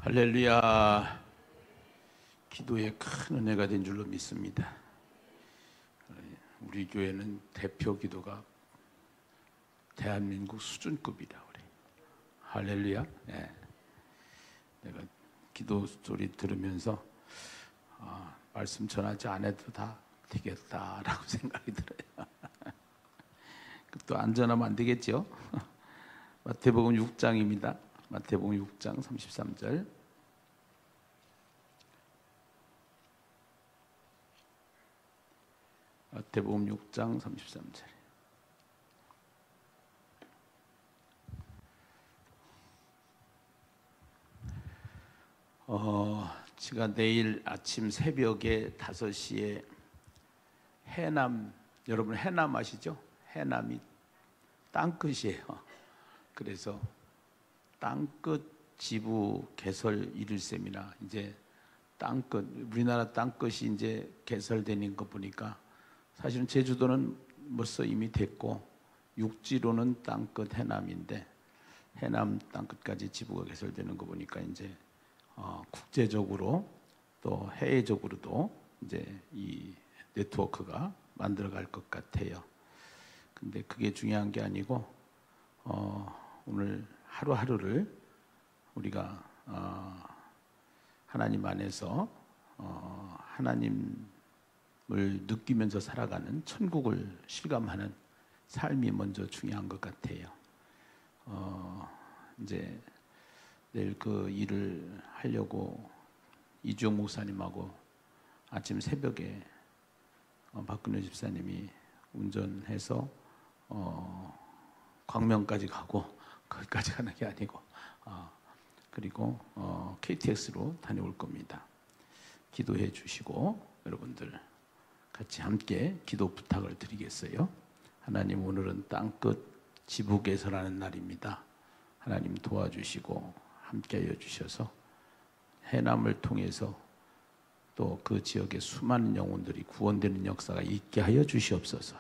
할렐루야. 기도에 큰 은혜가 된 줄로 믿습니다. 우리 교회는 대표 기도가 대한민국 수준급이다. 우리 할렐루야. 네. 내가 기도 소리 들으면서 말씀 전하지 않아도 다 되겠다라고 생각이 들어요. 또 안 전하면 안 되겠죠. 마태복음 6장입니다. 마태복음 6장 33절. 마태복음 6장 33절. 제가 내일 아침 새벽에 5시에 해남, 여러분 해남 아시죠? 해남이 땅끝이에요. 그래서 땅끝 지부 개설 1일 세미나, 이제 땅끝, 우리나라 땅끝이 이제 개설되는 거 보니까 사실은 제주도는 벌써 이미 됐고 육지로는 땅끝 해남인데, 해남 땅끝까지 지부가 개설되는 거 보니까 이제 국제적으로 또 해외적으로도 이제 이 네트워크가 만들어갈 것 같아요. 근데 그게 중요한 게 아니고 오늘 하루하루를 우리가 하나님 안에서 하나님을 느끼면서 살아가는 천국을 실감하는 삶이 먼저 중요한 것 같아요. 이제 내일 그 일을 하려고 이주영 목사님하고 아침 새벽에 박근혜 집사님이 운전해서 광명까지 가고, 거기까지 가는 게 아니고 그리고 KTX로 다녀올 겁니다. 기도해 주시고 여러분들 같이 함께 기도 부탁을 드리겠어요. 하나님, 오늘은 땅끝 지부 개설하는 날입니다. 하나님 도와주시고 함께하여 주셔서 해남을 통해서 또 그 지역의 수많은 영혼들이 구원되는 역사가 있게 하여 주시옵소서.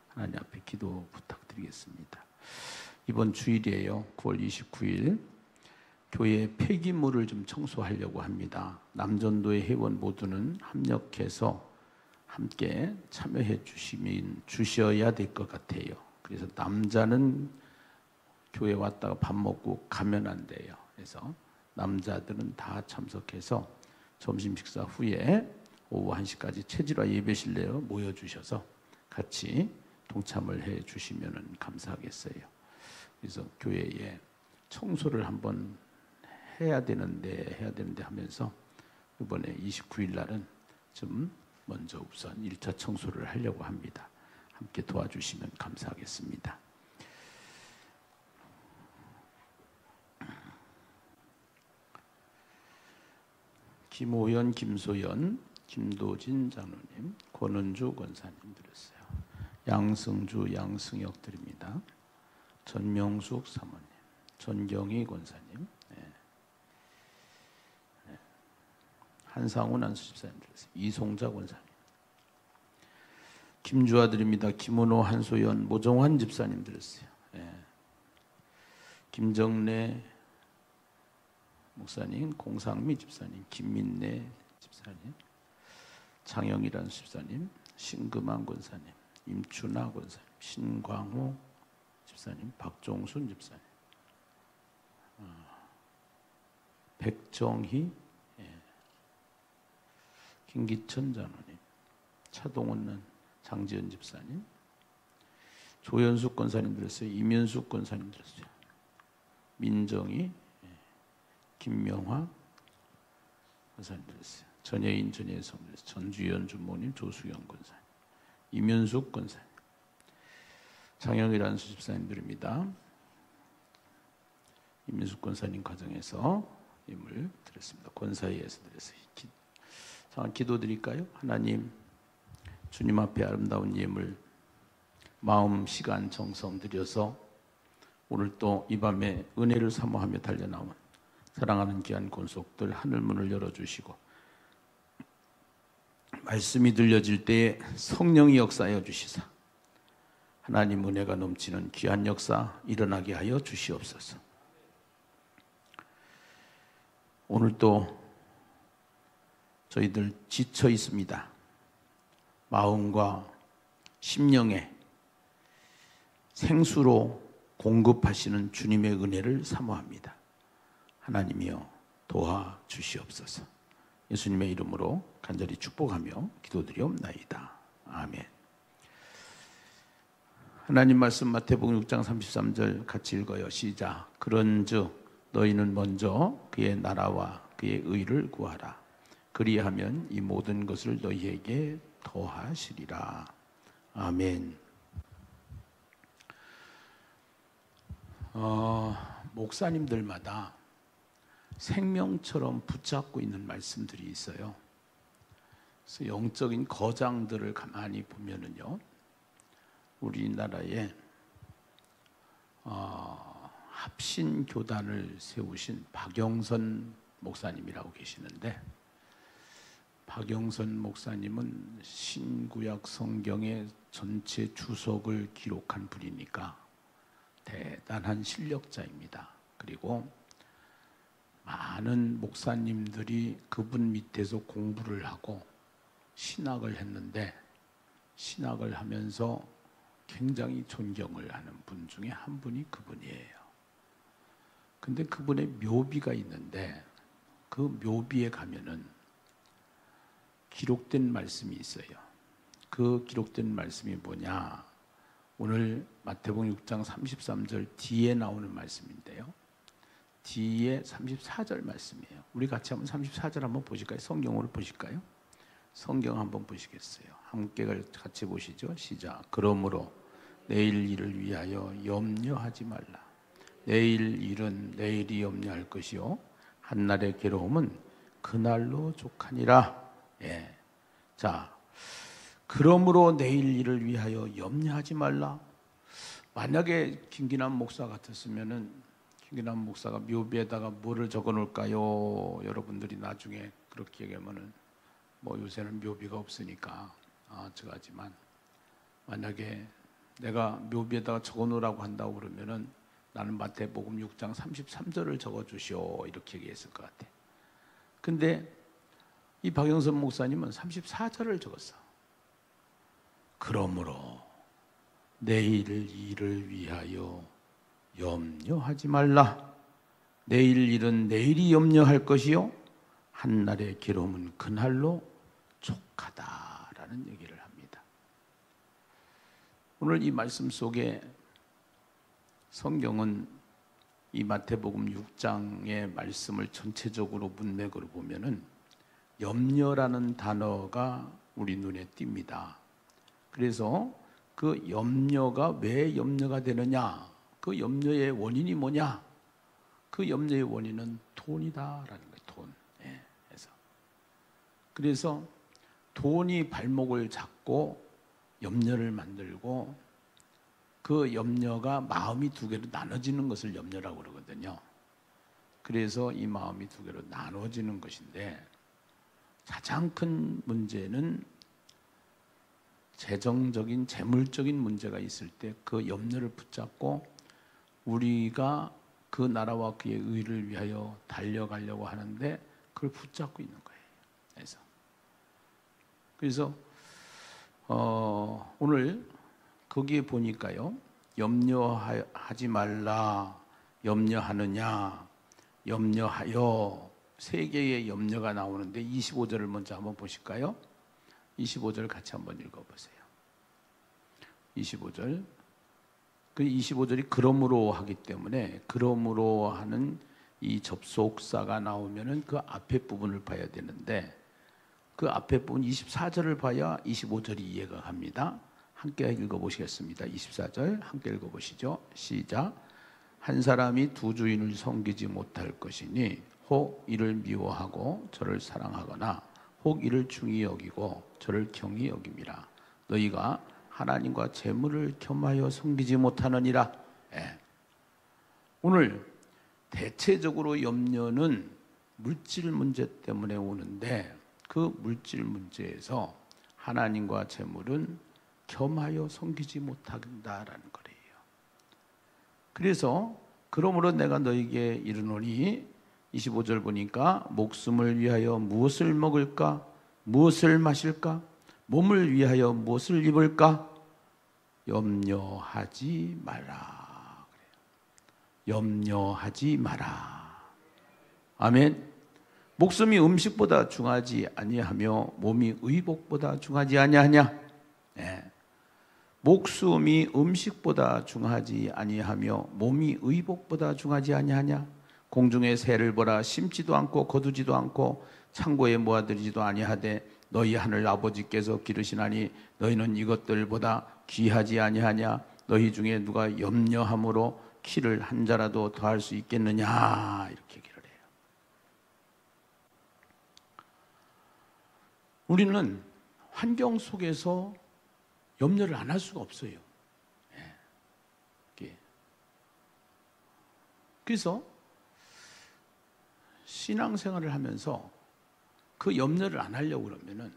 하나님 앞에 기도 부탁드리겠습니다. 이번 주일이에요. 9월 29일 교회 폐기물을 좀 청소하려고 합니다. 남전도의 회원 모두는 합력해서 함께 참여해 주셔야 될 것 같아요. 그래서 남자는 교회 왔다가 밥 먹고 가면 안 돼요. 그래서 남자들은 다 참석해서 점심 식사 후에 오후 1시까지 체질화 예배실내에 모여주셔서 같이 동참을 해 주시면 감사하겠어요. 그래서 교회에 청소를 한번 해야 되는데 하면서 이번에 29일 날은 좀 먼저 우선 1차 청소를 하려고 합니다. 함께 도와주시면 감사하겠습니다. 김호연, 김소연, 김도진 장로님, 권은주 권사님 드렸어요. 양승주, 양승혁 드립니다. 전명숙 사모님, 전경희 권사님, 한상훈 안수집사님 드렸어요. 이송자 권사님, 김주아 드립니다. 김은호, 한소연, 모정환 집사님 드렸어요. 김정래 목사님, 공상미 집사님, 김민래 집사님, 장영일한 집사님, 신금환 권사님, 임춘아 권사님, 신광호 집사님, 박종순 집사님, 백정희, 김기천 장로님, 차동원 장지연 집사님, 조현숙 권사님 들었어요. 이면숙 권사님 들었어요. 민정희, 김명화 권사님 들었어요. 전예인, 전예성 들었어요. 전주연 주모님, 조수영 권사님, 이면숙 권사님, 장영일한 수집사님들입니다. 이면숙 권사님 가정에서 예물 드렸습니다. 권사위에서 드렸어요. 기도 드릴까요? 하나님, 주님 앞에 아름다운 예물, 마음, 시간, 정성 들여서 오늘 또 이 밤에 은혜를 사모하며 달려나온 사랑하는 귀한 권속들 하늘문을 열어주시고 말씀이 들려질 때에 성령이 역사하여 주시사 하나님 은혜가 넘치는 귀한 역사 일어나게 하여 주시옵소서. 오늘도 저희들 지쳐 있습니다. 마음과 심령에 생수로 공급하시는 주님의 은혜를 사모합니다. 하나님이여 도와주시옵소서. 예수님의 이름으로 간절히 축복하며 기도드리옵나이다. 아멘. 하나님 말씀 마태복음 6장 33절 같이 읽어요. 시작. 그런즉 너희는 먼저 그의 나라와 그의 의를 구하라. 그리하면 이 모든 것을 너희에게 더하시리라. 아멘. 목사님들마다 생명처럼 붙잡고 있는 말씀들이 있어요. 그래서 영적인 거장들을 가만히 보면은요, 우리나라에 합신 교단을 세우신 박영선 목사님이라고 계시는데, 박영선 목사님은 신구약 성경의 전체 주석을 기록한 분이니까 대단한 실력자입니다. 그리고 많은 목사님들이 그분 밑에서 공부를 하고 신학을 했는데, 신학을 하면서 굉장히 존경을 하는 분 중에 한 분이 그분이에요. 근데 그분의 묘비가 있는데, 그 묘비에 가면은 기록된 말씀이 있어요. 그 기록된 말씀이 뭐냐? 오늘 마태복음 6장 33절 뒤에 나오는 말씀인데요. 뒤에 34절 말씀이에요. 우리 같이 한번 34절 한번 보실까요? 성경으로 보실까요? 성경 한번 보시겠어요? 함께 같이 보시죠. 시작. 그러므로 내일 일을 위하여 염려하지 말라. 내일 일은 내일이 염려할 것이요 한날의 괴로움은 그날로 족하니라. 예. 자, 그러므로 내일 일을 위하여 염려하지 말라. 만약에 김기남 목사 같았으면은, 김기남 목사가 묘비에다가 뭐를 적어 놓을까요? 여러분들이 나중에 그렇게 얘기하면은, 뭐 요새는 묘비가 없으니까 저하지만, 만약에 내가 묘비에다가 적어 놓으라고 한다고 그러면은 나는 마태복음 6장 33절을 적어 주시오, 이렇게 얘기했을 것 같아. 근데 이 박영선 목사님은 34절을 적었어. 그러므로 내일 일을 위하여 염려하지 말라. 내일 일은 내일이 염려할 것이요 한날의 괴로움은 그날로 족하다라는 얘기를 합니다. 오늘 이 말씀 속에 성경은 이 마태복음 6장의 말씀을 전체적으로 문맥으로 보면은 염려라는 단어가 우리 눈에 띕니다. 그래서 그 염려가 왜 염려가 되느냐? 그 염려의 원인이 뭐냐? 그 염려의 원인은 돈이다라는 거예요. 돈. 예, 그래서 돈이 발목을 잡고 염려를 만들고, 그 염려가 마음이 두 개로 나눠지는 것을 염려라고 그러거든요. 그래서 이 마음이 두 개로 나눠지는 것인데, 가장 큰 문제는 재정적인, 재물적인 문제가 있을 때 그 염려를 붙잡고 우리가 그 나라와 그의 의를 위하여 달려가려고 하는데 그걸 붙잡고 있는 거예요. 그래서 오늘 거기에 보니까요, 염려하지 말라, 염려하느냐, 염려하여, 세 개의 염려가 나오는데 25절을 먼저 한번 보실까요? 25절 같이 한번 읽어보세요. 25절. 그 25절이 그러므로 하기 때문에, 그러므로 하는 이 접속사가 나오면은 그 앞에 부분을 봐야 되는데, 그 앞에 부분 24절을 봐야 25절이 이해가 갑니다. 함께 읽어보시겠습니다. 24절 함께 읽어보시죠. 시작. 한 사람이 두 주인을 섬기지 못할 것이니 혹 이를 미워하고 저를 사랑하거나 혹 이를 중히 여기고 저를 경히 여김이라. 너희가 하나님과 재물을 겸하여 섬기지 못하느니라. 예. 오늘 대체적으로 염려는 물질 문제 때문에 오는데, 그 물질 문제에서 하나님과 재물은 겸하여 섬기지 못한다라는 거예요. 그래서 그러므로 내가 너에게 이르노니 25절 보니까 목숨을 위하여 무엇을 먹을까? 무엇을 마실까? 몸을 위하여 무엇을 입을까? 염려하지 마라. 염려하지 마라. 아멘. 목숨이 음식보다 중하지 아니하며 몸이 의복보다 중하지 아니하냐? 네. 목숨이 음식보다 중하지 아니하며 몸이 의복보다 중하지 아니하냐? 공중의 새를 보라. 심지도 않고 거두지도 않고 창고에 모아들이지도 아니하되 너희 하늘 아버지께서 기르시나니 너희는 이것들보다 귀하지 아니하냐? 너희 중에 누가 염려함으로 키를 한 자라도 더할 수 있겠느냐? 이렇게 얘기를 해요. 우리는 환경 속에서 염려를 안 할 수가 없어요. 그래서 신앙생활을 하면서 그 염려를 안 하려고 그러면은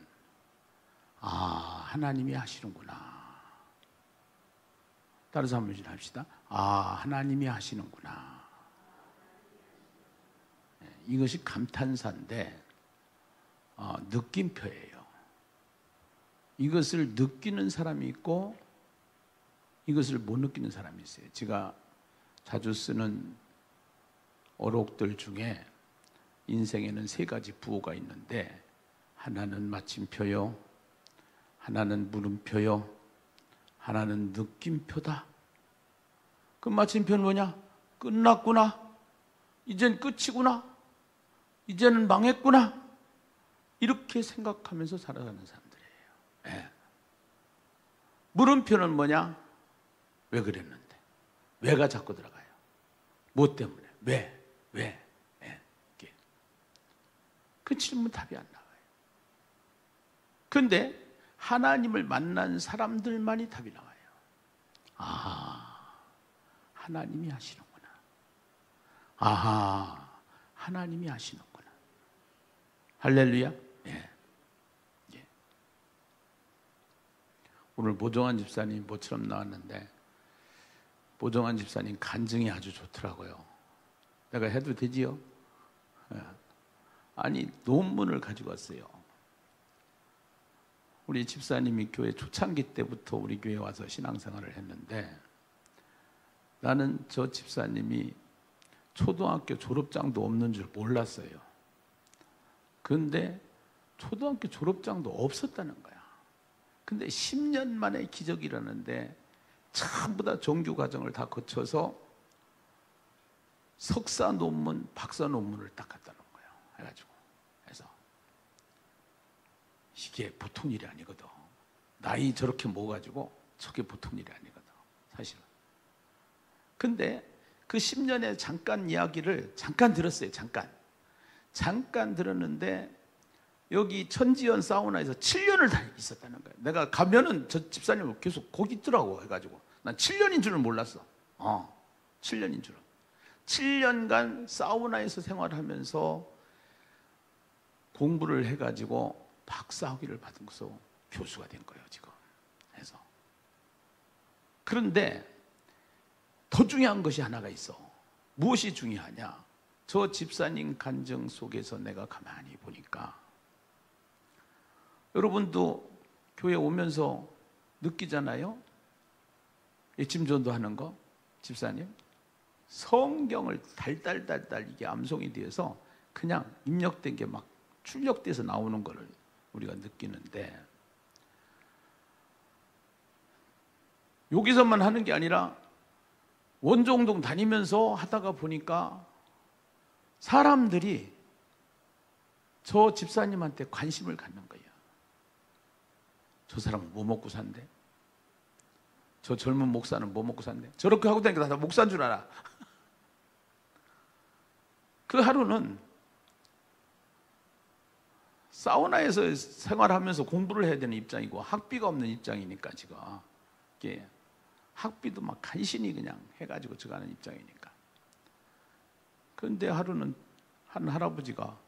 하나님이 하시는구나. 따라서 한번 합시다. 하나님이 하시는구나. 이것이 감탄사인데 느낌표예요. 이것을 느끼는 사람이 있고 이것을 못 느끼는 사람이 있어요. 제가 자주 쓰는 어록들 중에 인생에는 세 가지 부호가 있는데 하나는 마침표요, 하나는 물음표요, 하나는 느낌표다. 그 마침표는 뭐냐? 끝났구나. 이젠 끝이구나. 이제는 망했구나. 이렇게 생각하면서 살아가는 사람들이에요. 네. 물음표는 뭐냐? 왜 그랬는데? 왜가 자꾸 들어가요. 뭐 때문에? 왜? 그 질문 답이 안 나와요. 그런데 하나님을 만난 사람들만이 답이 나와요. 하나님이 하시는구나. 하나님이 하시는구나. 할렐루야. 예. 오늘 보정환 집사님 모처럼 나왔는데 보정환 집사님 간증이 아주 좋더라고요. 내가 해도 되지요? 예. 아니 논문을 가지고 왔어요. 우리 집사님이 교회 초창기 때부터 우리 교회에 와서 신앙생활을 했는데 나는 저 집사님이 초등학교 졸업장도 없는 줄 몰랐어요. 그런데 초등학교 졸업장도 없었다는 거야. 근데 10년 만에 기적이라는데 전부 다 정규 과정을 다 거쳐서 석사 논문, 박사 논문을 딱 갖다 놓은 거예요. 해가지고. 그래서 이게 보통 일이 아니거든. 나이 저렇게 먹어가지고 저게 보통 일이 아니거든. 사실은. 근데 그 10년의 잠깐 이야기를 잠깐 들었어요. 잠깐 들었는데 여기 천지연 사우나에서 7년을 다 있었다는 거예요. 내가 가면은 저 집사님은 계속 거기 있더라고 해가지고 난 7년인 줄은 몰랐어. 7년인 줄은. 7년간 사우나에서 생활하면서 공부를 해가지고 박사학위를 받으면서 교수가 된 거예요, 지금. 해서. 그런데 더 중요한 것이 하나가 있어. 무엇이 중요하냐? 저 집사님 간증 속에서 내가 가만히 보니까 여러분도 교회 오면서 느끼잖아요? 예침전도 하는 거, 집사님. 성경을 달달달달 이게 암송이 되어서 그냥 입력된 게 막 출력돼서 나오는 거를 우리가 느끼는데 여기서만 하는 게 아니라 원종동 다니면서 하다가 보니까 사람들이 저 집사님한테 관심을 갖는 거예요. 저 사람은 뭐 먹고 산대? 저 젊은 목사는 뭐 먹고 산대? 저렇게 하고 다니니까 다 목사인 줄 알아. 그 하루는 사우나에서 생활하면서 공부를 해야 되는 입장이고 학비가 없는 입장이니까 지금 이게 학비도 막 간신히 그냥 해가지고 들어가는 입장이니까. 그런데 하루는 한 할아버지가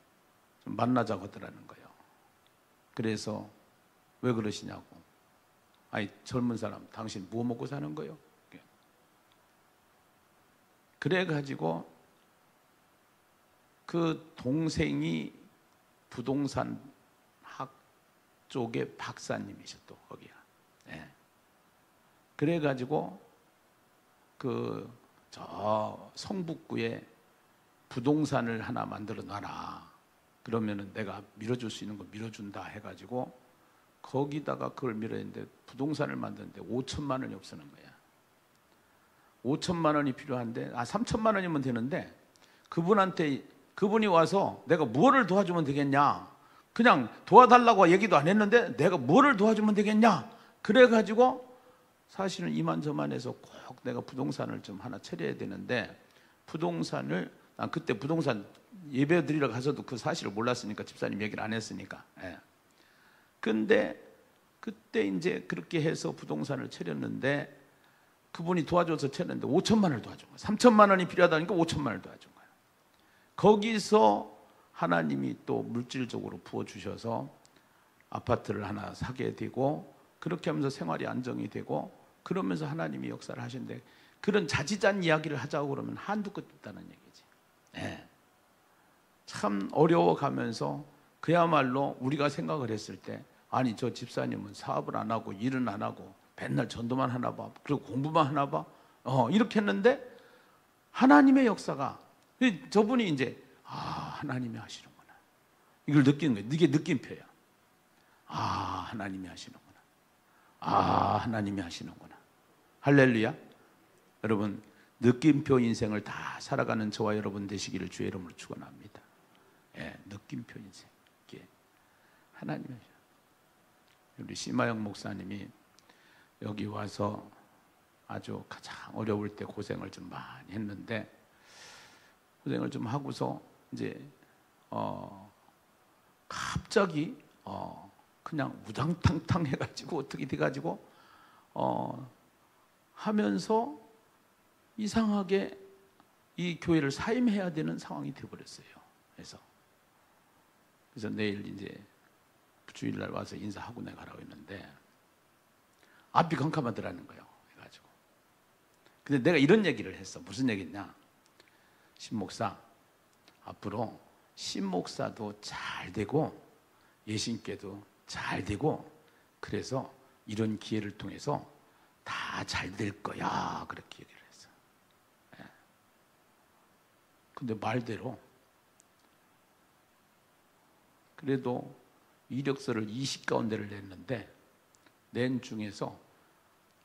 좀 만나자고 하더라는 거예요. 그래서 왜 그러시냐고. 아니 젊은 사람 당신 뭐 먹고 사는 거요? 그래가지고 그 동생이 부동산 학 쪽의 박사님이셔 또 거기야. 예. 그래가지고 저 성북구에 부동산을 하나 만들어 놔라. 그러면은 내가 밀어줄 수 있는 거 밀어준다 해가지고 거기다가 그걸 밀었는데 부동산을 만드는데 5천만 원이 없어는 거야. 5천만 원이 필요한데 3천만 원이면 되는데 그분이 와서 내가 무엇을 도와주면 되겠냐, 그냥 도와달라고 얘기도 안 했는데 내가 무엇을 도와주면 되겠냐, 그래가지고 사실은 이만저만해서 꼭 내가 부동산을 좀 하나 차려야 되는데 부동산을 난 그때 부동산 예배 드리러 가서도 그 사실을 몰랐으니까 집사님 얘기를 안 했으니까. 예. 근데 그때 이제 그렇게 해서 부동산을 차렸는데 그분이 도와줘서 차렸는데 5천만 원을 도와준 거야. 3천만 원이 필요하다니까 5천만 원을 도와준 거야. 거기서 하나님이 또 물질적으로 부어주셔서 아파트를 하나 사게 되고 그렇게 하면서 생활이 안정이 되고 그러면서 하나님이 역사를 하시는데 그런 자지잔 이야기를 하자고 그러면 한두 끝 없다는 얘기지. 네. 참 어려워가면서 그야말로 우리가 생각을 했을 때 아니 저 집사님은 사업을 안 하고 일은 안 하고 맨날 전도만 하나 봐, 그리고 공부만 하나 봐, 이렇게 했는데 하나님의 역사가 저분이 이제 하나님이 하시는구나 이걸 느끼는 거예요. 이게 느낌표야. 하나님이 하시는구나. 하나님이 하시는구나. 할렐루야. 여러분 느낌표 인생을 다 살아가는 저와 여러분 되시기를 주의 이름으로 축원합니다. 예, 느낌표 인생. 이게 하나님이 하시는. 우리 심하영 목사님이 여기 와서 아주 가장 어려울 때 고생을 좀 많이 했는데 고생을 좀 하고서 이제 갑자기 그냥 우당탕탕 해가지고 어떻게 돼가지고 하면서 이상하게 이 교회를 사임해야 되는 상황이 되어버렸어요. 그래서 내일 이제 주일날 와서 인사하고 내가 가라고 했는데 앞이 깜깜하더라는 거예요. 해가지고 근데 내가 이런 얘기를 했어. 무슨 얘기냐? 신목사 앞으로 신목사도 잘 되고 예신께도 잘 되고 그래서 이런 기회를 통해서 다 잘 될 거야 그렇게 얘기를 했어. 근데 말대로 그래도 이력서를 20가운데를 냈는데 낸 중에서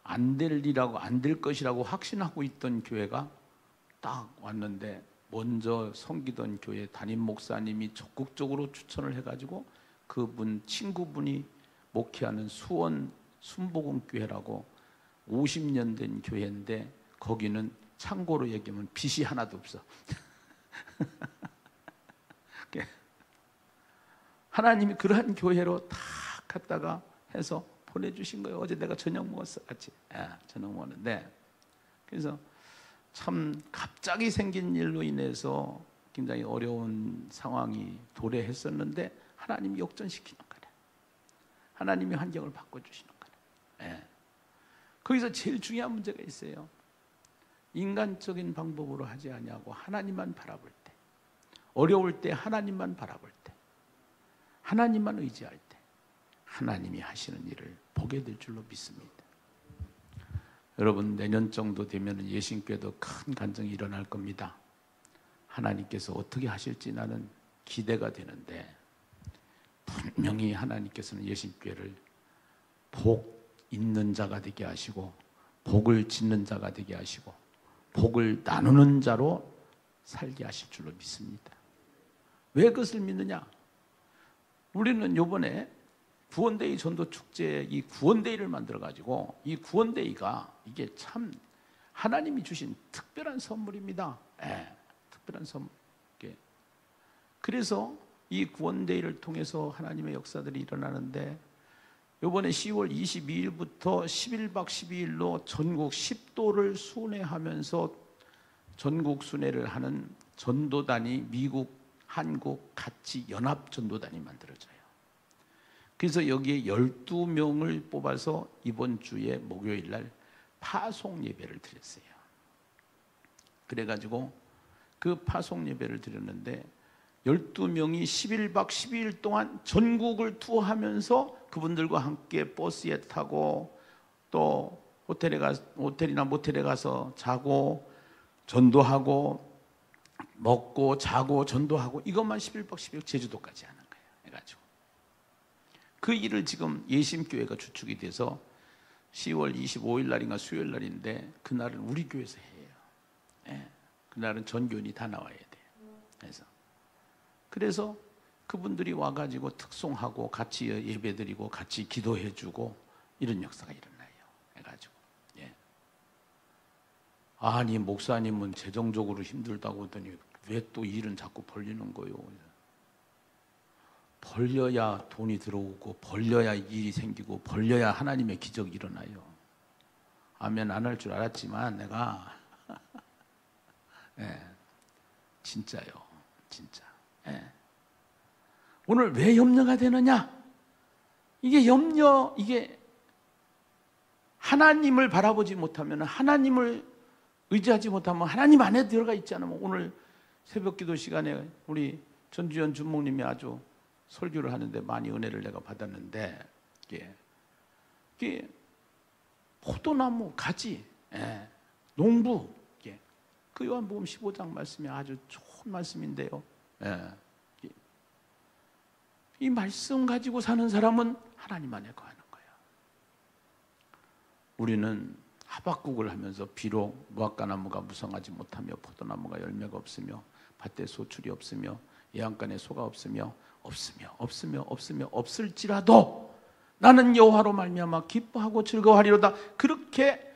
안 될 것이라고 확신하고 있던 교회가 딱 왔는데 먼저 섬기던 교회 담임 목사님이 적극적으로 추천을 해가지고 그분 친구분이 목회하는 수원 순복음교회라고 50년 된 교회인데 거기는 참고로 얘기하면 빚이 하나도 없어. 하나님이 그러한 교회로 다 갔다가 해서 보내주신 거예요. 어제 내가 저녁 먹었어 같이. 저녁 먹었는데 그래서 참 갑자기 생긴 일로 인해서 굉장히 어려운 상황이 도래했었는데 하나님이 역전시키는 거래. 하나님이 환경을 바꿔주시는 거래. 거기서 제일 중요한 문제가 있어요. 인간적인 방법으로 하지 아니하고 하나님만 바라볼 때, 어려울 때 하나님만 바라볼 때, 하나님만 의지할 때 하나님이 하시는 일을 보게 될 줄로 믿습니다. 여러분 내년 정도 되면 예신교회도 큰 간증이 일어날 겁니다. 하나님께서 어떻게 하실지 나는 기대가 되는데 분명히 하나님께서는 예신교회를 복 있는 자가 되게 하시고 복을 짓는 자가 되게 하시고 복을 나누는 자로 살게 하실 줄로 믿습니다. 왜 그것을 믿느냐? 우리는 이번에 구원데이 전도축제 이 구원데이를 만들어가지고 이 구원데이가 이게 참 하나님이 주신 특별한 선물입니다. 특별한 선물. 그래서 이 구원데이를 통해서 하나님의 역사들이 일어나는데 이번에 10월 22일부터 11박 12일로 전국 10도를 순회하면서 전국 순회를 하는 전도단이 미국, 한국 같이 연합 전도단이 만들어져요. 그래서 여기에 12명을 뽑아서 이번 주에 목요일 날 파송 예배를 드렸어요. 그래가지고 그 파송 예배를 드렸는데 12명이 11박 12일 동안 전국을 투어하면서 그분들과 함께 버스에 타고 또 호텔이나 모텔에 가서 자고 전도하고 먹고 자고 전도하고 이것만 11박 12일 제주도까지 하는 거예요. 해가지고 그 일을 지금 예심교회가 주축이 돼서 10월 25일 날인가 수요일 날인데 그날은 우리 교회에서 해요. 예, 그날은 전교인이 다 나와야 돼요. 그래서 그분들이 와가지고 특송하고 같이 예배드리고 같이 기도해주고 이런 역사가 일어나요. 해가지고 예. 아니 목사님은 재정적으로 힘들다고 하더니 왜 또 일은 자꾸 벌리는 거요? 벌려야 돈이 들어오고 벌려야 일이 생기고 벌려야 하나님의 기적이 일어나요. 아멘 안 할 줄 알았지만 내가 예, 진짜요. 진짜. 예. 오늘 왜 염려가 되느냐? 이게 하나님을 바라보지 못하면, 하나님을 의지하지 못하면, 하나님 안에 들어가 있지 않으면, 오늘 새벽 기도 시간에 우리 전주현 주목님이 아주 설교를 하는데 많이 은혜를 내가 받았는데, 이게 포도나무, 가지, 예, 농부, 그 요한복음 15장 말씀이 아주 좋은 말씀인데요. 예. 이 말씀 가지고 사는 사람은 하나님 안에 거하는 거예요. 우리는 하박국을 하면서 비록 무화과나무가 무성하지 못하며 포도나무가 열매가 없으며 밭에 소출이 없으며 예한간에 소가 없으며 없을지라도 나는 여호와로 말미암아 기뻐하고 즐거워하리로다. 그렇게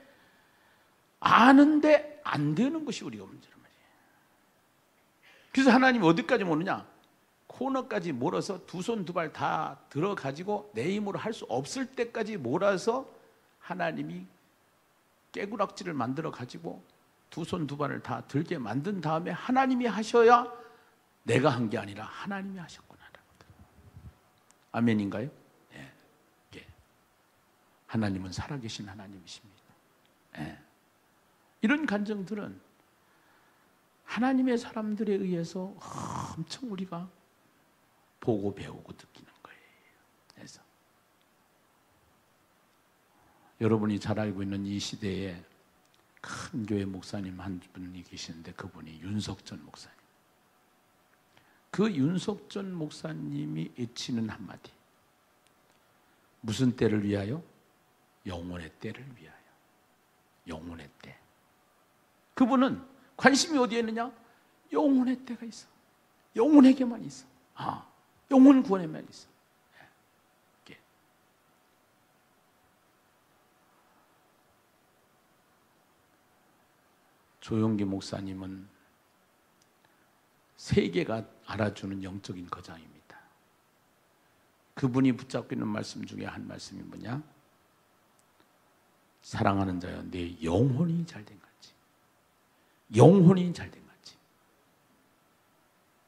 아는데 안 되는 것이 우리가 문제란 말이에요. 그래서 하나님이 어디까지 모르냐? 코너까지 몰아서 두 손 두 발 다 들어가지고 내 힘으로 할 수 없을 때까지 몰아서 하나님이 깨구락지를 만들어 가지고 두 손 두 발을 다 들게 만든 다음에 하나님이 하셔야 내가 한 게 아니라 하나님이 하셨구나. 아멘인가요? 예. 예. 하나님은 살아계신 하나님이십니다. 예. 이런 간증들은 하나님의 사람들에 의해서 엄청 우리가 보고 배우고 느끼는 거예요. 그래서 여러분이 잘 알고 있는 이 시대에 큰 교회 목사님 한 분이 계시는데 그분이 윤석전 목사님. 그 윤석전 목사님이 외치는 한마디. 무슨 때를 위하여? 영혼의 때를 위하여. 영혼의 때. 그분은 관심이 어디에 있느냐? 영혼의 때가 있어. 영혼에게만 있어. 영혼 구원에만 있어. 조용기 목사님은 세계가 알아주는 영적인 거장입니다. 그분이 붙잡고 있는 말씀 중에 한 말씀이 뭐냐? 사랑하는 자여 내 영혼이 잘된 같이, 영혼이 잘된 같이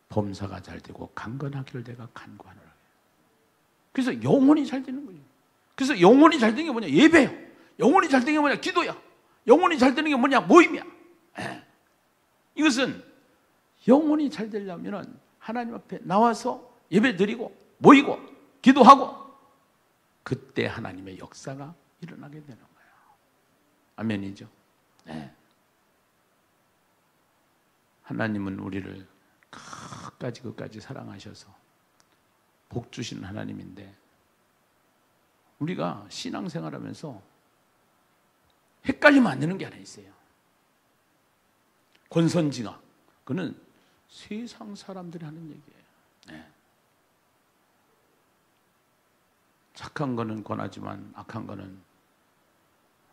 범사가 잘되고 강건하기를 내가 간구하노라. 그래서 영혼이 잘되는 거예요. 그래서 영혼이 잘되는 게 뭐냐? 예배요. 영혼이 잘되는 게 뭐냐? 기도야. 영혼이 잘되는 게 뭐냐? 모임이야. 이것은 영혼이 잘 되려면 하나님 앞에 나와서 예배 드리고 모이고 기도하고 그때 하나님의 역사가 일어나게 되는 거예요. 아멘이죠? 네. 하나님은 우리를 끝까지 사랑하셔서 복 주시는 하나님인데 우리가 신앙생활하면서 헷갈리면 안 되는 게 하나 있어요. 권선징악. 그는 세상 사람들이 하는 얘기예요. 네. 착한 거는 권하지만 악한 거는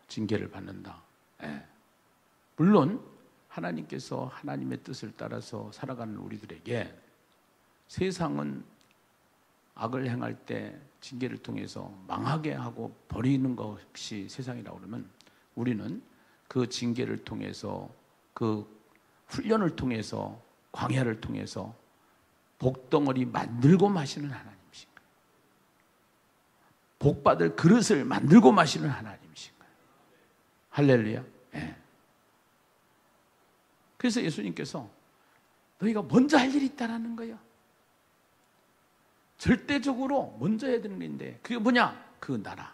징계를 받는다. 네. 물론 하나님께서 하나님의 뜻을 따라서 살아가는 우리들에게 세상은 악을 행할 때 징계를 통해서 망하게 하고 버리는 것이 세상이라고 그러면 우리는 그 징계를 통해서 그 훈련을 통해서 광야를 통해서 복덩어리 만들고 마시는 하나님이신 거예요. 복받을 그릇을 만들고 마시는 하나님이신 거예요. 할렐루야. 네. 그래서 예수님께서 너희가 먼저 할 일이 있다라는 거예요. 절대적으로 먼저 해야 되는 게 있는데 그게 뭐냐? 그 나라.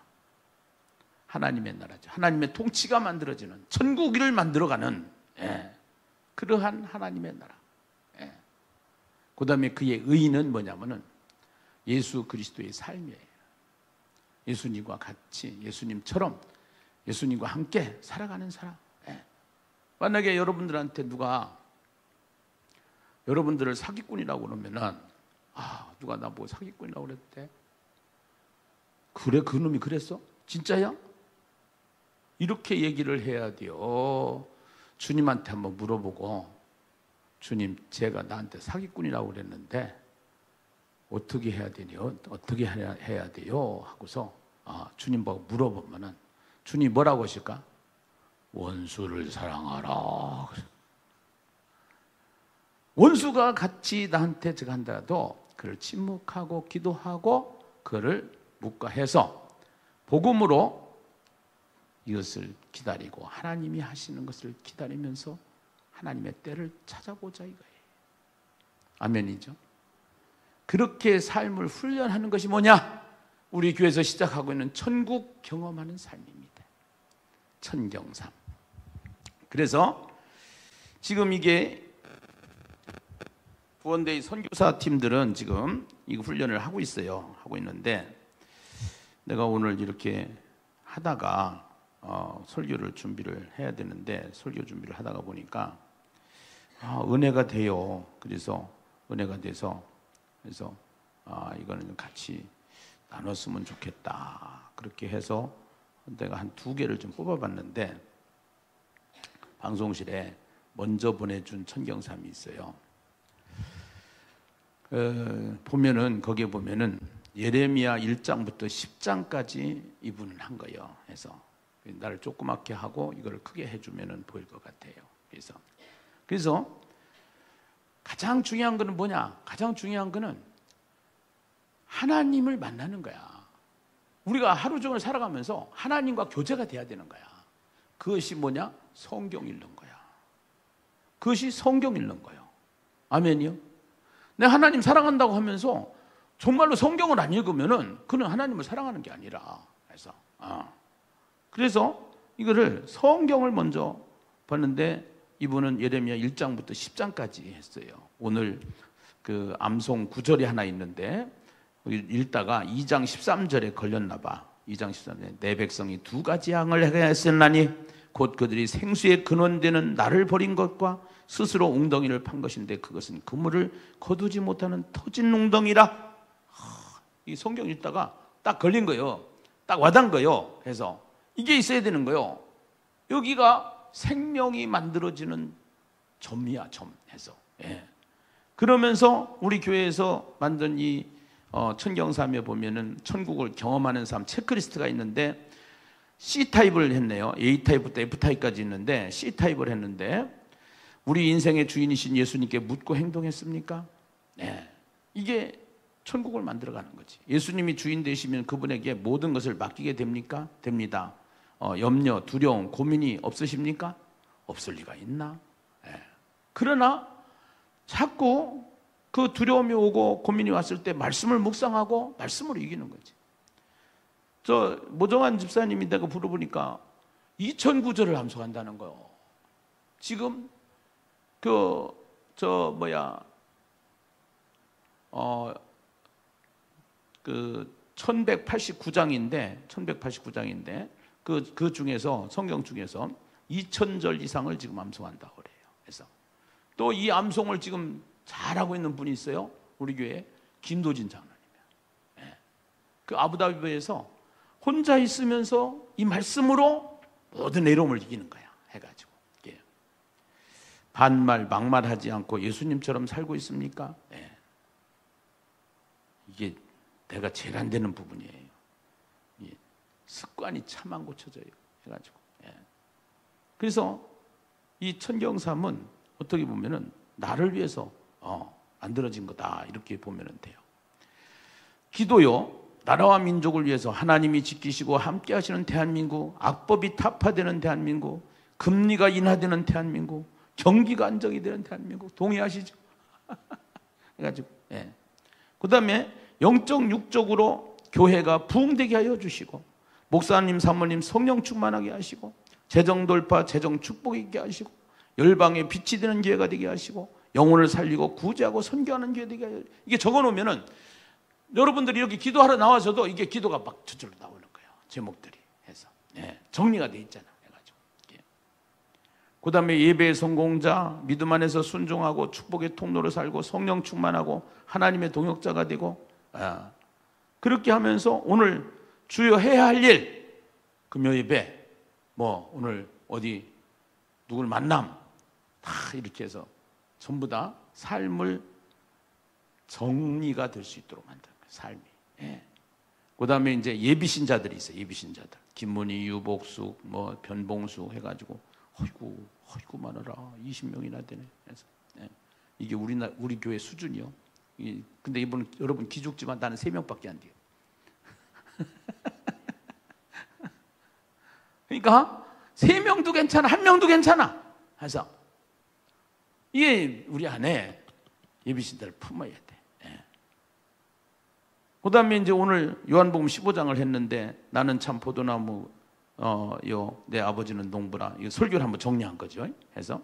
하나님의 나라죠. 하나님의 통치가 만들어지는 천국을 만들어가는 그러한 하나님의 나라. 그 다음에 그의 의의는 뭐냐면은 예수 그리스도의 삶이에요. 예수님과 같이 예수님처럼 예수님과 함께 살아가는 사람. 만약에 여러분들한테 누가 여러분들을 사기꾼이라고 그러면은 누가 나보고 사기꾼이라고 그랬대? 그래? 그 놈이 그랬어? 진짜야? 이렇게 얘기를 해야 돼요. 주님한테 한번 물어보고, 주님, 제가 나한테 사기꾼이라고 그랬는데 어떻게 해야 되냐? 어떻게 해야 돼요? 하고서 주님 보고 물어보면은 주님 뭐라고 하실까? 원수를 사랑하라. 원수가 같이 나한테 제가 한다도 그를 침묵하고 기도하고 그를 묵과해서 복음으로 이것을 기다리고 하나님이 하시는 것을 기다리면서 하나님의 때를 찾아보자 이거예요. 아멘이죠. 그렇게 삶을 훈련하는 것이 뭐냐? 우리 교회에서 시작하고 있는 천국 경험하는 삶입니다. 천경삶. 그래서 지금 이게 구원대의 선교사 팀들은 지금 이 훈련을 하고 있어요. 하고 있는데 내가 오늘 이렇게 하다가 설교를 준비를 해야 되는데 설교 준비를 하다가 보니까 은혜가 돼요. 그래서 은혜가 돼서 이거는 좀 같이 나눴으면 좋겠다. 그렇게 해서 내가 한 2개를 좀 뽑아봤는데 방송실에 먼저 보내준 천경삼이 있어요. 보면은 거기에 보면은 예레미야 1장부터 10장까지 이분은 한 거예요. 그래서 나를 조그맣게 하고 이걸 크게 해주면은 보일 것 같아요. 그래서 가장 중요한 거는 뭐냐? 가장 중요한 거는 하나님을 만나는 거야. 우리가 하루 종일 살아가면서 하나님과 교제가 돼야 되는 거야. 그것이 뭐냐? 성경 읽는 거야. 그것이 성경 읽는 거예요. 아멘이요? 내가 하나님 사랑한다고 하면서 정말로 성경을 안 읽으면은 그는 하나님을 사랑하는 게 아니라. 그래서 이거를 성경을 먼저 봤는데 이분은 예레미야 1장부터 10장까지 했어요. 오늘 그 암송 구절이 하나 있는데 읽다가 2장 13절에 걸렸나 봐. 2장 13절에 내 백성이 2가지 양을 행하였으나니 곧 그들이 생수의 근원되는 나를 버린 것과 스스로 웅덩이를 판 것인데 그것은 그물을 거두지 못하는 터진 웅덩이라. 이 성경 읽다가 딱 걸린 거예요. 딱 와닿은 거예요. 그래서 이게 있어야 되는 거예요. 여기가 생명이 만들어지는 점이야, 점 해서. 그러면서 우리 교회에서 만든 이 천경삼에 보면은 천국을 경험하는 삶 체크리스트가 있는데 C타입을 했네요. A타입부터 F타입까지 있는데 C타입을 했는데 우리 인생의 주인이신 예수님께 묻고 행동했습니까? 네. 이게 천국을 만들어가는 거지. 예수님이 주인 되시면 그분에게 모든 것을 맡기게 됩니까? 됩니다. 염려, 두려움, 고민이 없으십니까? 없을 리가 있나? 그러나 자꾸 그 두려움이 오고 고민이 왔을 때 말씀을 묵상하고 말씀으로 이기는 거지. 저 모정한 집사님이 내가 물어보니까 2009절을 암송한다는 거예요. 지금 그 1189장인데 그 중에서 성경 중에서 2000절 이상을 지금 암송한다고 그래요. 그래서 또 이 암송을 지금 잘하고 있는 분이 있어요. 우리 교회 김도진 장로님이에요. 그 아부다비에서 혼자 있으면서 이 말씀으로 모든 애로움을 이기는 거야. 해가지고 반말 막말하지 않고 예수님처럼 살고 있습니까? 이게 내가 제일 안 되는 부분이에요. 습관이 참 안 고쳐져요. 해가지고 그래서 이 천경삼은 어떻게 보면은 나를 위해서 만들어진 거다 이렇게 보면 돼요. 기도요. 나라와 민족을 위해서 하나님이 지키시고 함께 하시는 대한민국, 악법이 타파되는 대한민국, 금리가 인하되는 대한민국, 경기가 안정이 되는 대한민국 동의하시죠? 해가지고 그 다음에 영적 육적으로 교회가 부흥되게 하여 주시고, 목사님 사모님 성령 충만하게 하시고, 재정 돌파 재정 축복 있게 하시고, 열방에 빛이 되는 교회가 되게 하시고, 영혼을 살리고 구제하고 선교하는 교회 되게 하여. 이게 적어놓으면은 여러분들이 이렇게 기도하러 나와서도 이게 기도가 막 저절로 나오는 거예요. 제목들이 해서 정리가 돼 있잖아. 해가지고. 그 다음에 예배의 성공자, 믿음 안에서 순종하고 축복의 통로로 살고 성령 충만하고 하나님의 동역자가 되고, 그렇게 하면서 오늘 주요 해야 할 일, 금요 예배, 뭐 오늘 어디 누굴 만남, 다 이렇게 해서 전부 다 삶을 정리가 될 수 있도록 만드는 거예요. 삶이. 그 다음에 이제 예비신자들이 있어요. 예비신자들. 김문희, 유복숙, 뭐 변봉숙 해가지고, 어이구 많아라. 20명이나 되네. 그래서 이게 우리 교회 수준이요. 근데 이분 여러분 기죽지만 나는 3명밖에 안 돼요. 그러니까 3명도 괜찮아, 1명도 괜찮아. 그래서 이게 우리 안에 예비신자를 품어야 돼. 그 다음에 이제 오늘 요한복음 15장을 했는데, 나는 참 포도나무, 내 아버지는 농부라. 이 설교를 한번 정리한 거죠. 해서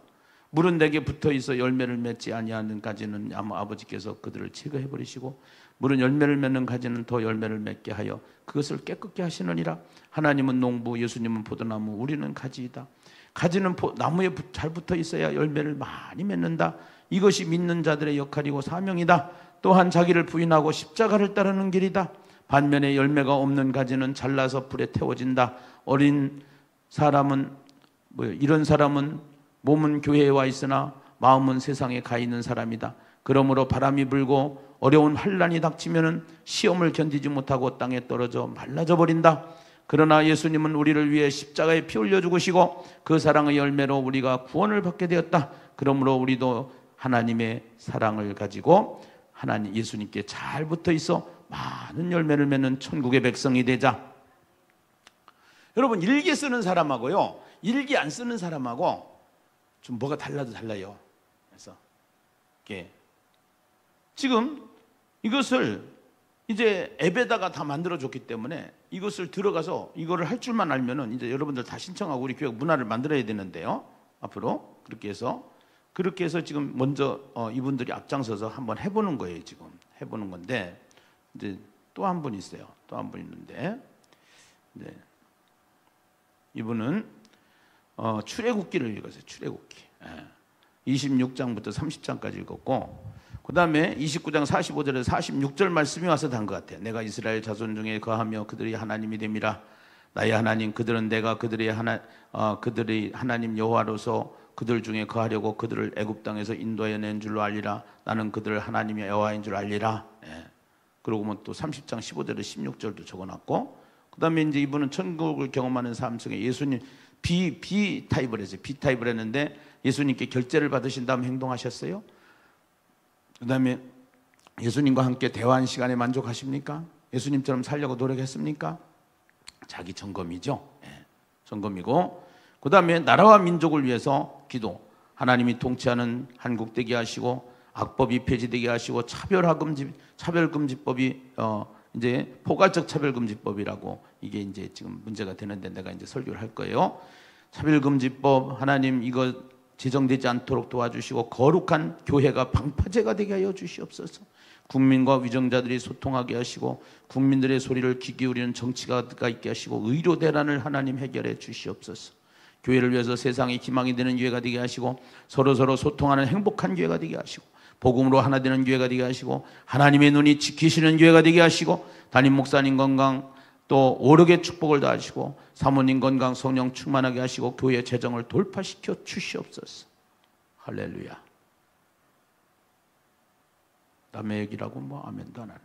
물은 내게 붙어 있어 열매를 맺지 아니하는 가지는 아버지께서 그들을 제거해 버리시고, 물은 열매를 맺는 가지는 더 열매를 맺게 하여 그것을 깨끗게 하시느니라. 하나님은 농부, 예수님은 포도나무, 우리는 가지이다. 가지는 나무에 잘 붙어 있어야 열매를 많이 맺는다. 이것이 믿는 자들의 역할이고 사명이다. 또한 자기를 부인하고 십자가를 따르는 길이다. 반면에 열매가 없는 가지는 잘라서 불에 태워진다. 이런 사람은 몸은 교회에 와 있으나 마음은 세상에 가 있는 사람이다. 그러므로 바람이 불고 어려운 환난이 닥치면은 시험을 견디지 못하고 땅에 떨어져 말라져 버린다. 그러나 예수님은 우리를 위해 십자가에 피 흘려 죽으시고 그 사랑의 열매로 우리가 구원을 받게 되었다. 그러므로 우리도 하나님의 사랑을 가지고 하나님 예수님께 잘 붙어 있어 많은 열매를 맺는 천국의 백성이 되자. 여러분, 일기 쓰는 사람하고요, 일기 안 쓰는 사람하고 좀 뭐가 달라요. 그래서 지금 이것을 이제 앱에다가 다 만들어줬기 때문에 이것을 들어가서 이거를 할 줄만 알면은 이제 여러분들 다 신청하고 우리 교회 문화를 만들어야 되는데요. 앞으로 그렇게 해서 지금 먼저 이분들이 앞장서서 한번 해보는 거예요. 지금 해보는 건데, 이제 또 한 분 있어요. 또 한 분 있는데, 이분은 출애굽기를 읽었어요. 출애굽기 26장부터 30장까지 읽었고, 그 다음에 29장 45절에서 46절 말씀이 와서 단 것 같아요. 내가 이스라엘 자손 중에 거하며 그들이 하나님이 됨이라. 나의 하나님 그들은 내가 그들이 하나님 여호와로서 그들 중에 거하려고 그들을 애굽 땅에서 인도해 낸 줄로 알리라. 나는 그들을 하나님의 여호와인 줄 알리라. 그러고 뭐 또 30장 15절에 16절도 적어놨고, 그 다음에 이제 이분은 천국을 경험하는 삶 속에 예수님 B 타입을 했어요. B 타입을 했는데 예수님께 결제를 받으신 다음 행동하셨어요. 그 다음에 예수님과 함께 대화한 시간에 만족하십니까? 예수님처럼 살려고 노력했습니까? 자기 점검이죠. 점검이고, 그 다음에 나라와 민족을 위해서 기도, 하나님이 통치하는 한국 되게 하시고 악법이 폐지되게 하시고 차별금지법이 이제 포괄적 차별금지법이라고 이게 이제 지금 문제가 되는데 내가 이제 설교를 할 거예요. 차별금지법, 하나님 이거 제정되지 않도록 도와주시고 거룩한 교회가 방파제가 되게 하여 주시옵소서. 국민과 위정자들이 소통하게 하시고 국민들의 소리를 귀 기울이는 정치가 있게 하시고 의료 대란을 하나님 해결해 주시옵소서. 교회를 위해서 세상의 희망이 되는 교회가 되게 하시고 서로 소통하는 행복한 교회가 되게 하시고 복음으로 하나 되는 교회가 되게 하시고 하나님의 눈이 지키시는 교회가 되게 하시고 담임 목사님 건강 또 오르게 축복을 다하시고 사모님 건강 성령 충만하게 하시고 교회 재정을 돌파시켜 주시옵소서. 할렐루야. 남의 얘기라고 뭐 아멘도 안 하네.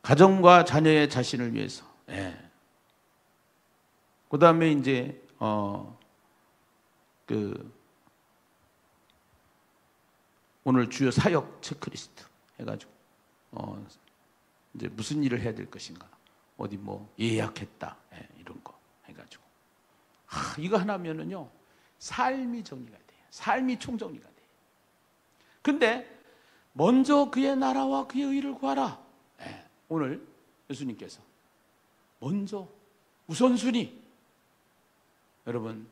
가정과 자녀의 자신을 위해서. 그 다음에 이제 오늘 주요 사역 체크리스트 해가지고 이제 무슨 일을 해야 될 것인가, 어디 뭐 예약했다, 이런 거 해가지고 이거 하나면은요 삶이 정리가 돼요. 삶이 총정리가 돼요. 근데 먼저 그의 나라와 그의 의를 구하라. 네, 오늘 예수님께서 먼저 우선순위. 여러분,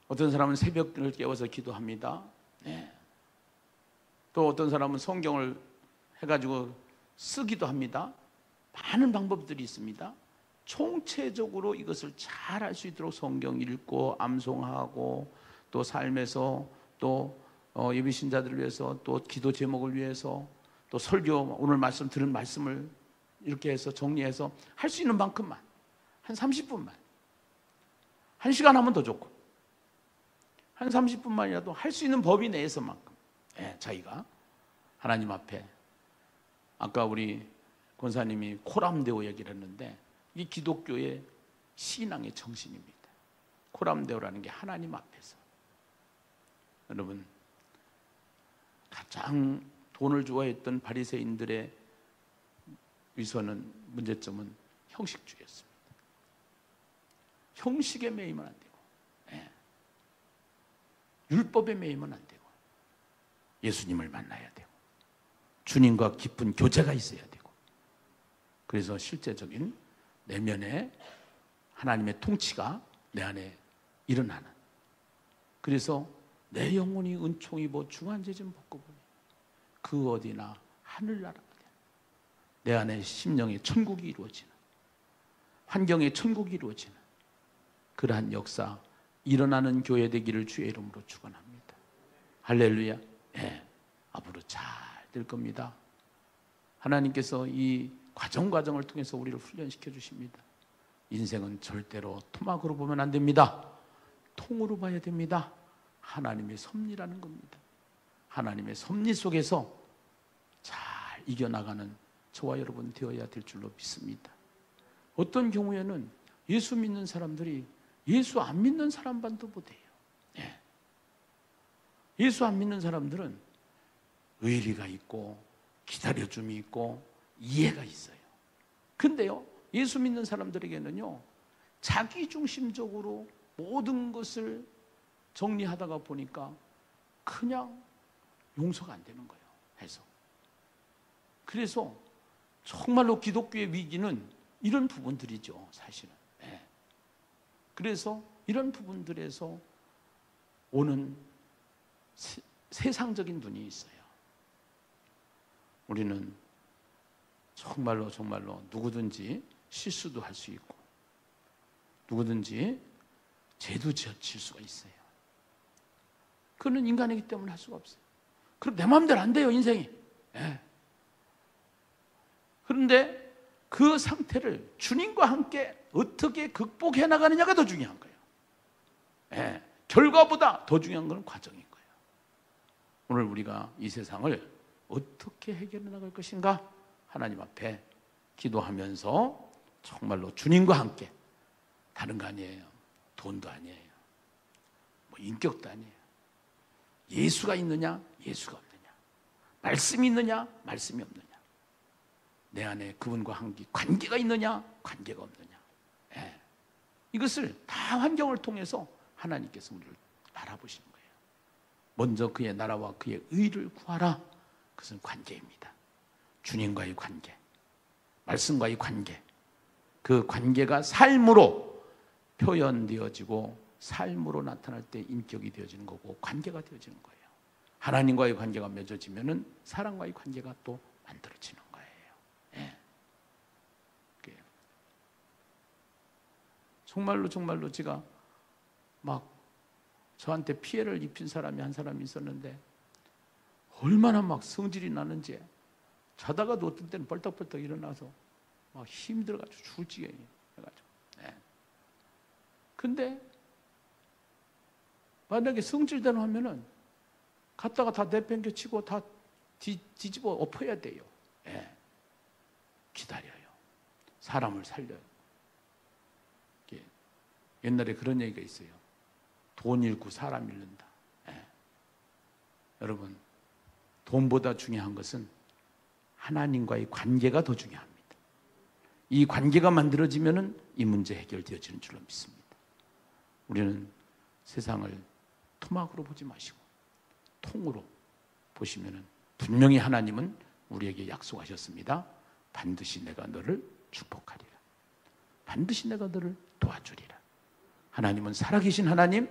어떤 사람은 새벽을 깨워서 기도합니다. 네. 또 어떤 사람은 성경을 해가지고 쓰기도 합니다. 많은 방법들이 있습니다. 총체적으로 이것을 잘 할 수 있도록 성경 읽고 암송하고 또 삶에서 또 예비 신자들을 위해서 또 기도 제목을 위해서 또 설교 오늘 말씀 들은 말씀을 이렇게 해서 정리해서 할 수 있는 만큼만 한 30분만 1시간 하면 더 좋고 한 30분만이라도 할 수 있는 범위 내에서만큼 자기가 하나님 앞에 아까 우리 권사님이 코람데오 얘기를 했는데 이 기독교의 신앙의 정신입니다. 코람데오라는 게 하나님 앞에서 여러분 가장 돈을 좋아했던 바리새인들의 문제점은 형식주의였습니다. 형식에 매이면 안 되고 율법에 매이면 안 되고 예수님을 만나야 되고 주님과 깊은 교제가 있어야 되고 그래서 실제적인 내면에 하나님의 통치가 내 안에 일어나는 그래서 내 영혼이 은총 입어 중한제좀 벗고 보니 그 어디나 하늘나라가 되는 내 안에 심령의 천국이 이루어지는 환경의 천국이 이루어지는 그러한 역사 일어나는 교회 되기를 주의 이름으로 축원합니다. 할렐루야. 앞으로 잘 될 겁니다. 하나님께서 이 과정을 통해서 우리를 훈련시켜 주십니다. 인생은 절대로 토막으로 보면 안 됩니다. 통으로 봐야 됩니다. 하나님의 섭리라는 겁니다. 하나님의 섭리 속에서 잘 이겨나가는 저와 여러분 되어야 될 줄로 믿습니다. 어떤 경우에는 예수 믿는 사람들이 예수 안 믿는 사람만도 못해요. 예수 안 믿는 사람들은 의리가 있고 기다려줌이 있고 이해가 있어요. 근데요, 예수 믿는 사람들에게는요, 자기중심적으로 모든 것을 정리하다가 보니까 그냥 용서가 안 되는 거예요. 해서. 그래서 정말로 기독교의 위기는 이런 부분들이죠, 사실은. 그래서 이런 부분들에서 오는 세상적인 눈이 있어요. 우리는 정말로 누구든지 실수도 할 수 있고 누구든지 죄도 지을 수가 있어요. 그는 인간이기 때문에 할 수가 없어요. 그럼 내 마음대로 안 돼요, 인생이. 그런데 그 상태를 주님과 함께 어떻게 극복해 나가느냐가 더 중요한 거예요. 결과보다 더 중요한 건 과정인 거예요. 오늘 우리가 이 세상을 어떻게 해결해 나갈 것인가? 하나님 앞에 기도하면서 정말로 주님과 함께 다른 거 아니에요. 돈도 아니에요. 뭐 인격도 아니에요. 예수가 있느냐? 예수가 없느냐? 말씀이 있느냐? 말씀이 없느냐? 내 안에 그분과 관계가 있느냐? 관계가 없느냐? 이것을 다 환경을 통해서 하나님께서 우리를 알아보시는 거예요. 먼저 그의 나라와 그의 의를 구하라. 그것은 관계입니다. 주님과의 관계, 말씀과의 관계, 그 관계가 삶으로 표현되어지고 삶으로 나타날 때 인격이 되어지는 거고 관계가 되어지는 거예요. 하나님과의 관계가 맺어지면은 사람과의 관계가 또 만들어지는 거예요. 정말로 제가 막 저한테 피해를 입힌 사람이 한 사람이 있었는데 얼마나 막 성질이 나는지 자다가도 어떤 때는 벌떡벌떡 일어나서 막 힘들어가지고 죽을 지경이 해가지고. 근데 만약에 성질대로 하면은 갔다가 다 내팽개치고 다 뒤집어 엎어야 돼요. 기다려요. 사람을 살려요. 옛날에 그런 얘기가 있어요. 돈 잃고 사람 잃는다. 여러분, 돈보다 중요한 것은 하나님과의 관계가 더 중요합니다. 이 관계가 만들어지면은 이 문제 해결되어지는 줄로 믿습니다. 우리는 세상을 토막으로 보지 마시고 통으로 보시면은 분명히 하나님은 우리에게 약속하셨습니다. 반드시 내가 너를 축복하리라. 반드시 내가 너를 도와주리라. 하나님은 살아계신 하나님,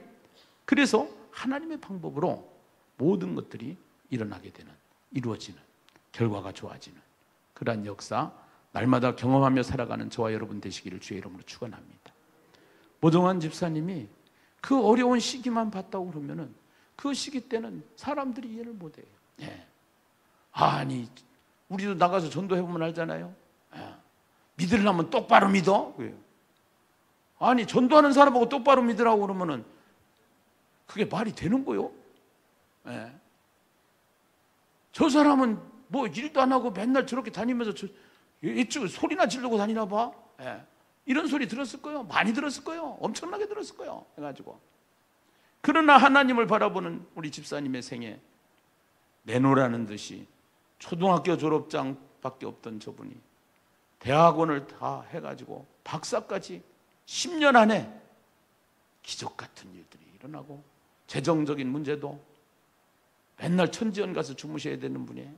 그래서 하나님의 방법으로 모든 것들이 일어나게 되는, 이루어지는, 결과가 좋아지는 그러한 역사, 날마다 경험하며 살아가는 저와 여러분 되시기를 주의 이름으로 축원합니다. 모종환 집사님이 그 어려운 시기만 봤다고 그러면은 그 시기 때는 사람들이 이해를 못해요. 예. 아니, 우리도 나가서 전도해보면 알잖아요. 예. 믿으려면 똑바로 믿어. 아니, 전도하는 사람하고 똑바로 믿으라고 그러면은 그게 말이 되는 거요? 예. 저 사람은 뭐 일도 안 하고 맨날 저렇게 다니면서 이쪽 소리나 지르고 다니나 봐. 예. 이런 소리 들었을 거예요. 많이 들었을 거예요. 엄청나게 들었을 거예요. 해가지고. 그러나 하나님을 바라보는 우리 집사님의 생에 내놓으라는 듯이 초등학교 졸업장밖에 없던 저분이 대학원을 다 해가지고 박사까지 10년 안에 기적 같은 일들이 일어나고, 재정적인 문제도 맨날 천지연 가서 주무셔야 되는 분이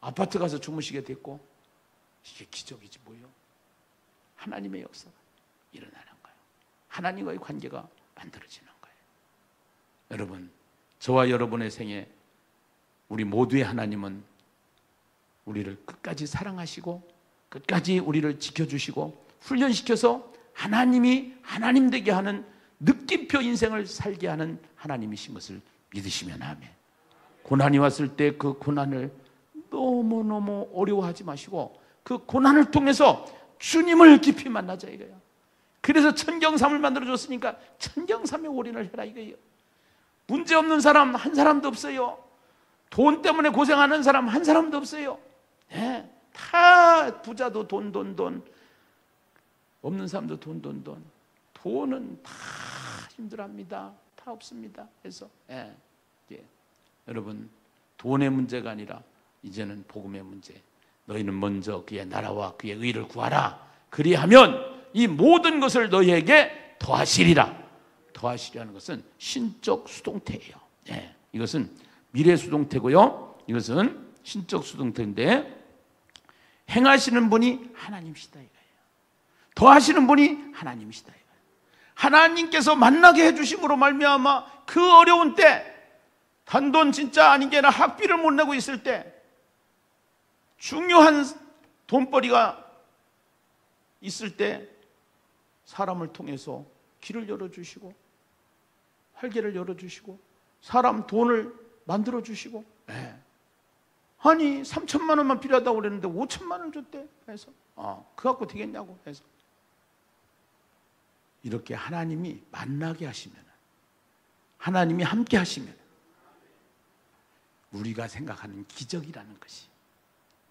아파트 가서 주무시게 됐고, 이게 기적이지 뭐예요? 하나님의 역사가 일어나는 거예요. 하나님과의 관계가 만들어지는 거예요. 여러분, 저와 여러분의 생에 우리 모두의 하나님은 우리를 끝까지 사랑하시고 끝까지 우리를 지켜주시고 훈련시켜서 하나님이 하나님 되게 하는 느낌표 인생을 살게 하는 하나님이신 것을 믿으시면 아멘. 고난이 왔을 때 그 고난을 너무너무 어려워하지 마시고 그 고난을 통해서 주님을 깊이 만나자 이거예요. 그래서 천경삼을 만들어줬으니까 천경삼에 올인을 해라 이거예요. 문제 없는 사람 한 사람도 없어요. 돈 때문에 고생하는 사람 한 사람도 없어요. 네, 다 부자도 돈 없는 사람도 돈 돈은 다 힘들어합니다. 다 없습니다. 그래서 여러분, 돈의 문제가 아니라 이제는 복음의 문제. 너희는 먼저 그의 나라와 그의 의를 구하라. 그리하면 이 모든 것을 너희에게 더하시리라. 더하시리라는 것은 신적 수동태예요. 이것은 미래 수동태고요. 이것은 신적 수동태인데 행하시는 분이 하나님이시다 이거예요. 더하시는 분이 하나님이시다 이거예요. 하나님께서 만나게 해주심으로 말미암아 그 어려운 때, 단돈 진짜 아닌 게 아니라 학비를 못 내고 있을 때 중요한 돈벌이가 있을 때 사람을 통해서 길을 열어주시고 활개를 열어주시고 사람 돈을 만들어주시고, 아니 3천만 원만 필요하다고 그랬는데 5천만 원을 줬대. 해서 그거 갖고 되겠냐고 해서 이렇게 하나님이 만나게 하시면, 하나님이 함께 하시면 우리가 생각하는 기적이라는 것이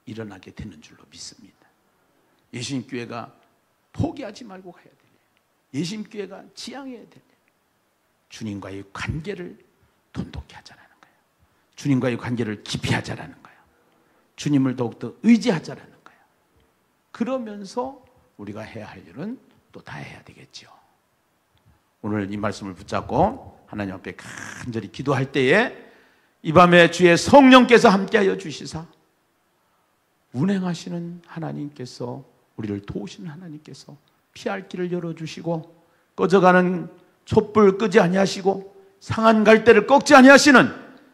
일어나게 되는 줄로 믿습니다. 예수님교회가 포기하지 말고 가야 돼요. 예수님교회가 지향해야 돼요. 주님과의 관계를 돈독히 하자라는 거예요. 주님과의 관계를 깊이 하자라는 거예요. 주님을 더욱더 의지하자라는 거예요. 그러면서 우리가 해야 할 일은 또 다 해야 되겠죠. 오늘 이 말씀을 붙잡고 하나님 앞에 간절히 기도할 때에 이 밤에 주의 성령께서 함께하여 주시사 운행하시는 하나님께서, 우리를 도우시는 하나님께서 피할 길을 열어주시고 꺼져가는 촛불 끄지 아니하시고 상한 갈대를 꺾지 아니하시는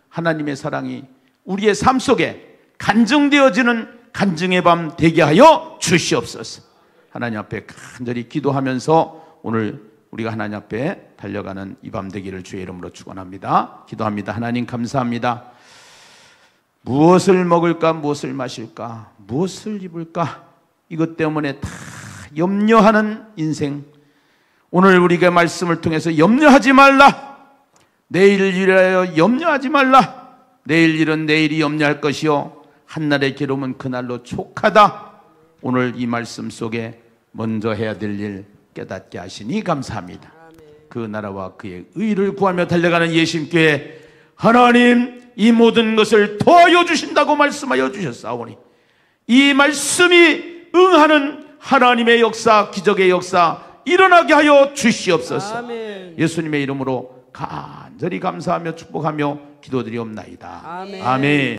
하나님의 사랑이 우리의 삶 속에 간증되어지는 간증의 밤 되게 하여 주시옵소서. 하나님 앞에 간절히 기도하면서 오늘 우리가 하나님 앞에 달려가는 이 밤 되기를 주의 이름으로 축원합니다. 기도합니다. 하나님 감사합니다. 무엇을 먹을까, 무엇을 마실까, 무엇을 입을까, 이것 때문에 다 염려하는 인생. 오늘 우리가 말씀을 통해서 염려하지 말라. 내일 일하여 염려하지 말라. 내일 일은 내일이 염려할 것이요 한날의 괴로움은 그날로 촉하다. 오늘 이 말씀 속에 먼저 해야 될 일 깨닫게 하시니 감사합니다. 그 나라와 그의 의를 구하며 달려가는 예수님께 하나님 이 모든 것을 도와여 주신다고 말씀하여 주셨사오니 이 말씀이 응하는 하나님의 역사, 기적의 역사 일어나게 하여 주시옵소서. 아멘. 예수님의 이름으로 간절히 감사하며 축복하며 기도드리옵나이다. 아멘. 아멘.